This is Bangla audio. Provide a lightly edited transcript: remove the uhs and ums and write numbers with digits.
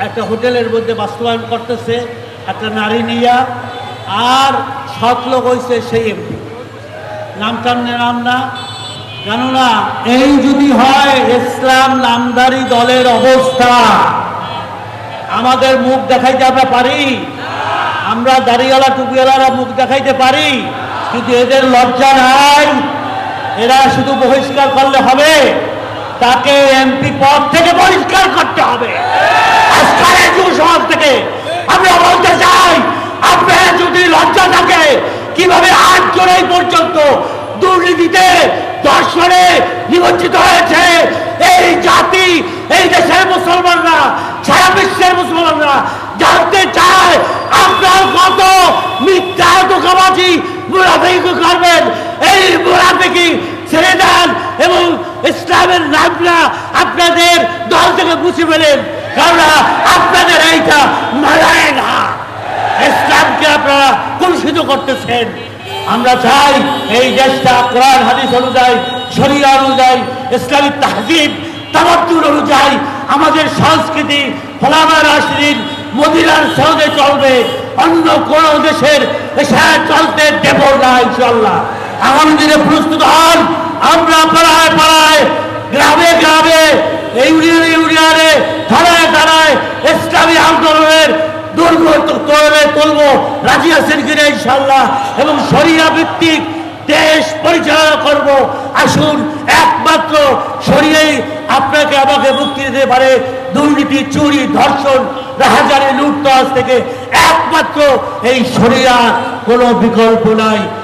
একটা হোটেলের মধ্যে বাস্তবায়ন করতেছে একটা নারী নিয়া, আর সৎ লোক হয়েছে সেই এমপি, নাম টামনে নাম না, কেননা এই যদি হয় ইসলাম নামধারী দলের অবস্থা, আমাদের মুখ দেখাইতে আমরা পারি? আমরা দাড়িওয়ালা টুপিওয়ালারা মুখ দেখাইতে পারি, কিন্তু এদের লজ্জা নাই। এরা শুধু বহিষ্কার করলে হবে, তাকে এমপি পদ থেকে বহিষ্কার করতে হবে। আজকালের যুব সমাজ থেকে আমরা বলতে চাই, আপনার যদি লজ্জা থাকে, কিভাবে 8 জুলাই পর্যন্ত দুর্নীতিতে দর্শনে নিমজ্জিত হয়েছে এই জাতি, এই দেশের মুসলমানরা, সারা বিশ্বের মুসলমানরা জানতে চায় আপনার কত মিথ্যা ধোঁকাবাজি মুনাফিকি করবেন। এই মুনাফিকি ছেড়ে দেন এবং ইসলামের নামটা আপনাদের দল থেকে মুছে ফেলেন, কারণ আপনাদের এইটা মানায় না। ইসলামকে আপনারা কলুষিত করতেছেন। আমরা চাই এই দেশটা কোরআন হাদিস অনুযায়ী, শরিয়া অনুযায়ী, ইসলামিক তাহজিব তামাদ্দুন অনুযায়ী, আমাদের সংস্কৃতি খোলাফায়ে রাশিদিন মদিনার সনদে চলবে, অন্য কোন দেশের এসে চলতে দেব না ইনশাআল্লাহ। আগামী দিনে প্রস্তুত হন। আমরা পাড়ায় পাড়ায়, গ্রামে গ্রামে, ইউনিয়নে ইউনিয়নে, থানায় থানায় ইসলামী আন্দোলনের দুর্গ তুলব, রাজি আছেন কিনা ইনশাআল্লাহ, এবং শরিয়া ভিত্তিক দেশ পরিচালনা করব। আসুন, একমাত্র শরিয়াই আপনাকে আমাকে মুক্তি দিতে পারে দুর্নীতি, চুরি, ধর্ষণ, রাহাজানি, লুটতরাজ থেকে। একমাত্র এই শরিয়া, কোনো বিকল্প নাই।